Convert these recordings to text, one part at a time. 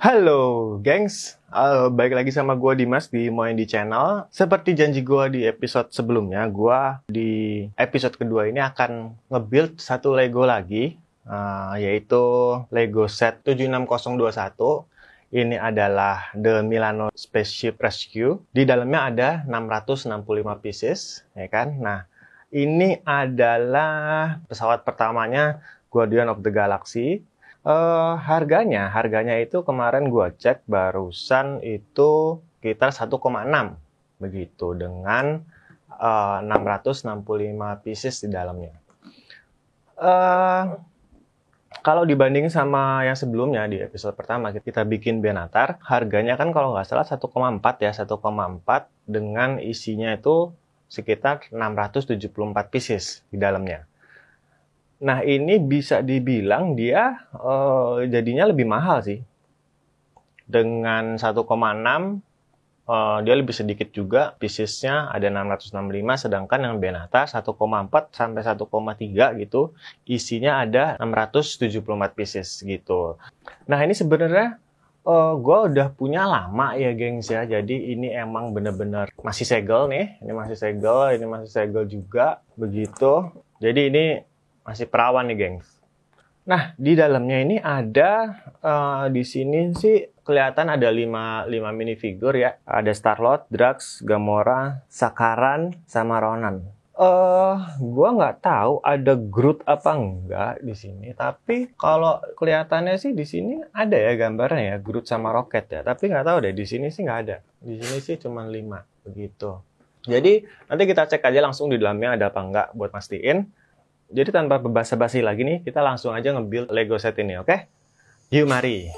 Halo, gengs. Balik lagi sama gue Dimas di Moendi Channel. Seperti janji gue di episode sebelumnya, gue di episode kedua ini akan nge-build satu Lego lagi, yaitu Lego set 76021. Ini adalah The Milano Spaceship Rescue. Di dalamnya ada 665 pieces, ya kan? Nah, ini adalah pesawat pertamanya Guardian of the Galaxy. Harganya itu kemarin gua cek barusan itu sekitar 1,6 begitu dengan 665 pieces di dalamnya. Kalau dibanding sama yang sebelumnya di episode pertama kita bikin Benatar, harganya kan kalau nggak salah 1,4 ya, 1,4 dengan isinya itu sekitar 674 pieces di dalamnya. Nah, ini bisa dibilang dia jadinya lebih mahal sih. Dengan 1,6 dia lebih sedikit juga, piecesnya ada 665, sedangkan yang Benatar 1,4 sampai 1,3 gitu, isinya ada 674 pieces gitu. Nah, ini sebenarnya gue udah punya lama ya gengs ya, jadi ini emang bener-bener masih segel nih, ini masih segel juga, begitu. Jadi ini masih perawan nih, gengs. Nah, di dalamnya ini ada, di sini sih kelihatan ada 5 minifigure ya. Ada Star-Lord, Drax, Gamora, Sakaran, sama Ronan. Gua nggak tahu ada Groot apa enggak di sini. Tapi kalau kelihatannya sih di sini ada ya gambarnya ya, Groot sama Rocket ya. Tapi nggak tahu deh, di sini sih nggak ada. Di sini sih cuma 5 begitu. Jadi nanti kita cek aja langsung di dalamnya ada apa enggak buat mastiin. Jadi tanpa basa-basi lagi nih, kita langsung aja nge-build Lego set ini, oke? Yuk, mari!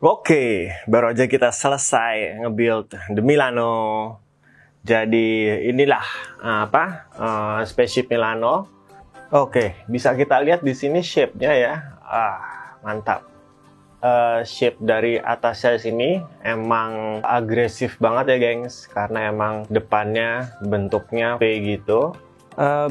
Oke, baru aja kita selesai nge-build The Milano. Jadi inilah spaceship Milano. Oke, bisa kita lihat di sini shape-nya ya. Mantap. Shape dari atasnya sini emang agresif banget ya gengs, karena emang depannya bentuknya kayak gitu.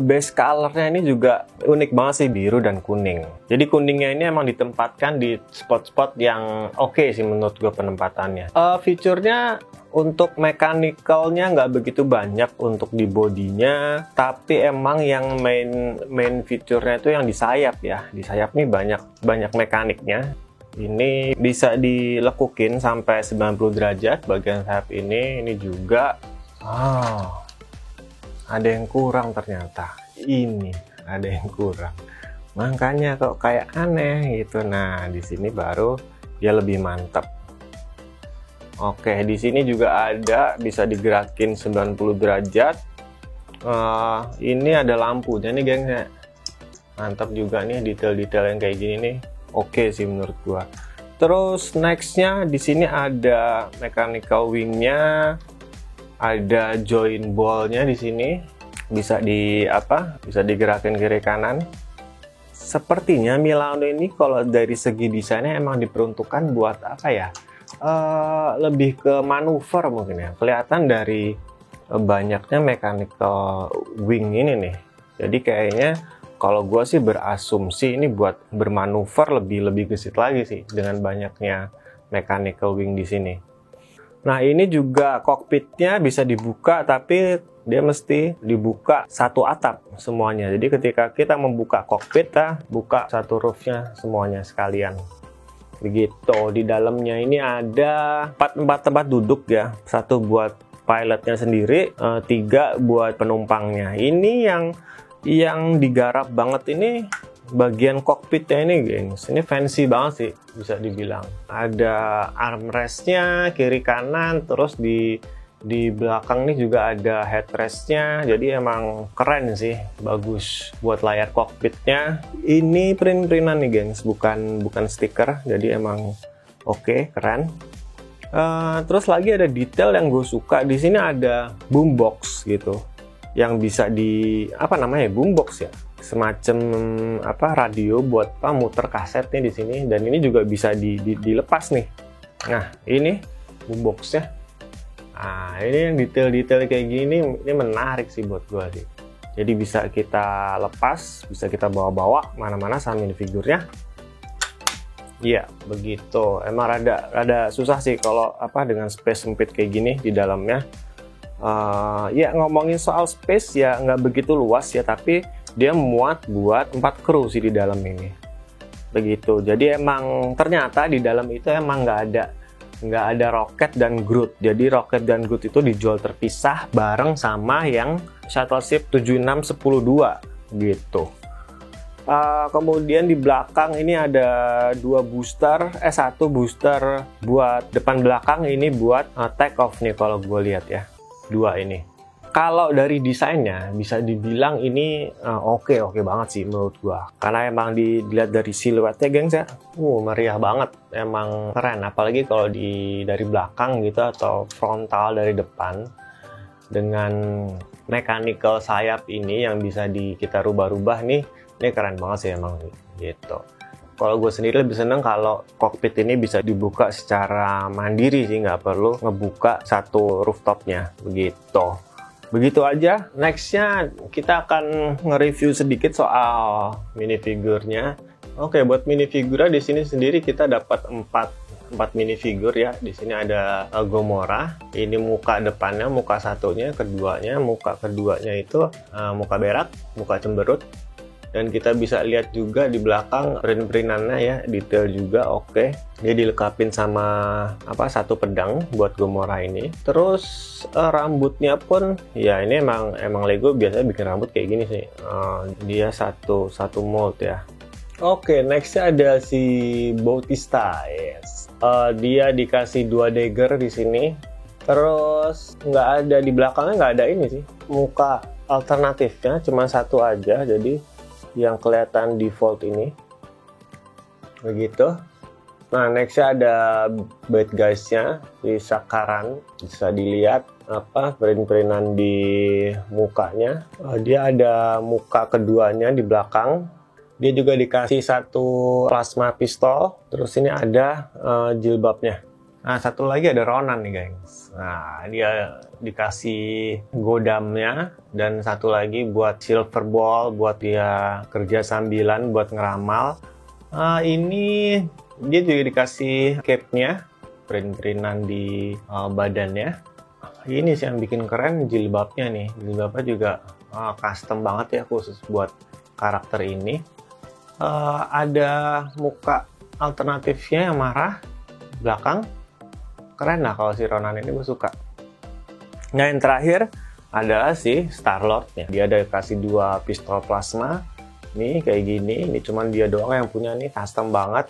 Base colornya ini juga unik banget sih, biru dan kuning. Jadi kuningnya ini emang ditempatkan di spot-spot yang oke sih menurut gue penempatannya. Fiturnya untuk mechanical-nya nggak begitu banyak untuk di bodinya, tapi emang yang main fiturnya itu yang di sayap ya. Di sayap nih banyak mekaniknya. Ini bisa dilekukin sampai 90 derajat bagian sayap ini juga. Ada yang kurang ternyata. Ini ada yang kurang. Makanya kok kayak aneh gitu. Nah, di sini baru dia lebih mantap. Oke, di sini juga ada bisa digerakin 90 derajat. Ini ada lampunya nih, geng. Mantap juga nih detail-detail yang kayak gini nih. Oke sih menurut gua. Terus nextnya di sini ada mechanical wingnya. Ada join ball-nya di sini, bisa digerakin kiri kanan. Sepertinya Milano ini kalau dari segi desainnya emang diperuntukkan buat apa ya? Lebih ke manuver mungkin ya. Kelihatan dari banyaknya mechanical wing ini nih. Jadi kayaknya kalau gue sih berasumsi ini buat bermanuver lebih gesit lagi sih dengan banyaknya mechanical wing di sini. Nah, ini juga kokpitnya bisa dibuka, tapi dia mesti dibuka satu atap semuanya. Jadi ketika kita membuka kokpit, kita buka satu roofnya semuanya sekalian. Begitu. Di dalamnya ini ada 4 tempat duduk ya. 1 buat pilotnya sendiri, 3 buat penumpangnya. Ini yang digarap banget ini bagian kokpitnya ini, gengs. Ini fancy banget sih, bisa dibilang. Ada armrestnya kiri kanan, terus di belakang nih juga ada headrestnya. Jadi emang keren sih, bagus buat layar kokpitnya. Ini print-printan nih, gengs, bukan stiker. Jadi emang oke, keren. Terus lagi ada detail yang gue suka. Di sini ada boombox gitu, yang bisa boombox ya, semacam radio buat muter kaset nih di sini. Dan ini juga bisa dilepas nih. Nah, ini boomboxnya. Nah, ini yang detail-detail kayak gini, ini menarik sih buat gua sih. Jadi bisa kita lepas, bisa kita bawa-bawa mana-mana sama minifigurnya. Iya, begitu. Emang rada susah sih kalau dengan space sempit kayak gini di dalamnya. Ya ngomongin soal space ya nggak begitu luas ya, tapi dia muat buat 4 kru sih di dalam ini. Begitu. Jadi emang ternyata di dalam itu emang nggak ada Rocket dan Groot. Jadi Rocket dan Groot itu dijual terpisah bareng sama yang Shuttleship 7612 gitu. Kemudian di belakang ini ada 1 booster buat depan belakang, ini buat take off nih kalau gue lihat ya. 2 ini. Kalau dari desainnya bisa dibilang ini oke banget sih menurut gua. Karena emang dilihat dari siluetnya, gengs ya. Meriah banget, emang keren. Apalagi kalau dari belakang gitu atau frontal dari depan dengan mechanical sayap ini yang bisa kita rubah-rubah nih. Ini keren banget sih emang gitu. Kalau gue sendiri lebih seneng kalau kokpit ini bisa dibuka secara mandiri sih, nggak perlu ngebuka satu rooftopnya begitu. Begitu aja. Nextnya kita akan nge-review sedikit soal minifigurnya. Oke, buat minifigurnya di sini sendiri kita dapat 4 minifigur ya. Di sini ada Gamora. Ini muka depannya, muka satunya, muka keduanya itu muka berak, muka cemberut. Dan kita bisa lihat juga di belakang print-printannya ya, detail juga oke. Dia dilengkapin sama satu pedang buat Gamora ini. Terus rambutnya pun ya ini emang Lego biasanya bikin rambut kayak gini sih. Dia satu mold ya. Oke, nextnya ada si Bautista, yes. Dia dikasih 2 dagger di sini. Terus nggak ada di belakangnya, nggak ada ini sih. Muka alternatifnya cuma 1 aja, jadi yang kelihatan default ini begitu. Nah, nextnya ada bad guys-nya di Sakaran, bisa dilihat apa print-printan di mukanya. Dia ada muka keduanya di belakang. Dia juga dikasih satu plasma pistol. Terus ini ada jilbabnya. Nah, satu lagi ada Ronan nih, guys. Nah, dia dikasih godamnya dan satu lagi buat silver ball, buat dia kerja sambilan, buat ngeramal. Ini dia juga dikasih cape-nya, print-printan di badannya. Ini sih yang bikin keren jilbabnya nih. Jilbabnya juga custom banget ya, khusus buat karakter ini. Ada muka alternatifnya yang marah belakang. Keren lah kalau si Ronan ini, gue suka. Nah, yang terakhir adalah si Star-Lord-nya. Dia ada kasih 2 pistol plasma. Nih kayak gini. Ini cuman dia doang yang punya nih, custom banget.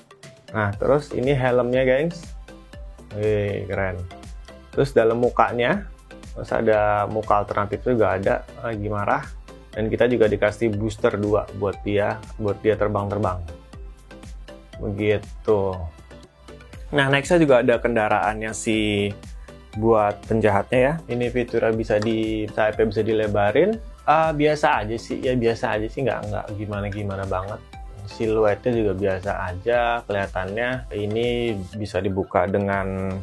Nah, terus ini helmnya, guys. Keren. Terus dalam mukanya, terus ada muka alternatif juga ada, lagi marah. Dan kita juga dikasih booster 2 buat dia terbang-terbang. Begitu. Nah, nextnya juga ada kendaraannya si buat penjahatnya ya. Ini fiturnya bisa sayapnya bisa dilebarin. Biasa aja sih, nggak gimana banget. Siluetnya juga biasa aja kelihatannya. Ini bisa dibuka dengan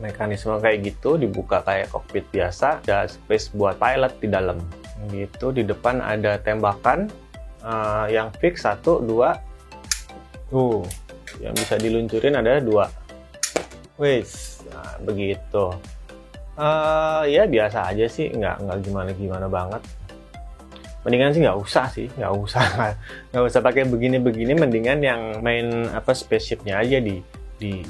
mekanisme kayak gitu, dibuka kayak cockpit biasa. Ada space buat pilot di dalam. Gitu, di depan ada tembakan yang fix 1, 2. Yang bisa diluncurin ada 2. Wis, nah, begitu. Ya biasa aja sih, nggak gimana banget. Mendingan sih nggak usah pakai begini-begini. Mendingan yang main spaceshipnya aja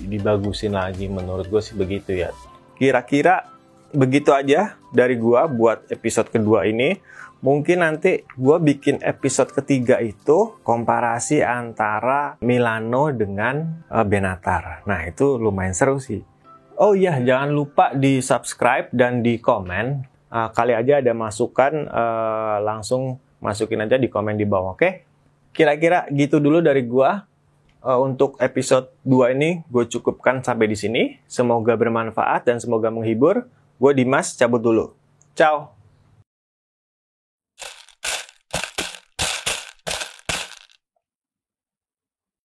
dibagusin lagi. Menurut gue sih begitu ya. Kira-kira begitu aja dari gua buat episode kedua ini. Mungkin nanti gue bikin episode ketiga itu komparasi antara Milano dengan Benatar. Nah, itu lumayan seru sih. Oh iya, jangan lupa di subscribe dan di komen. Kali aja ada masukan, langsung masukin aja di komen di bawah, oke? Kira-kira gitu dulu dari gue. Untuk episode 2 ini gue cukupkan sampai di sini. Semoga bermanfaat dan semoga menghibur. Gue Dimas, cabut dulu. Ciao!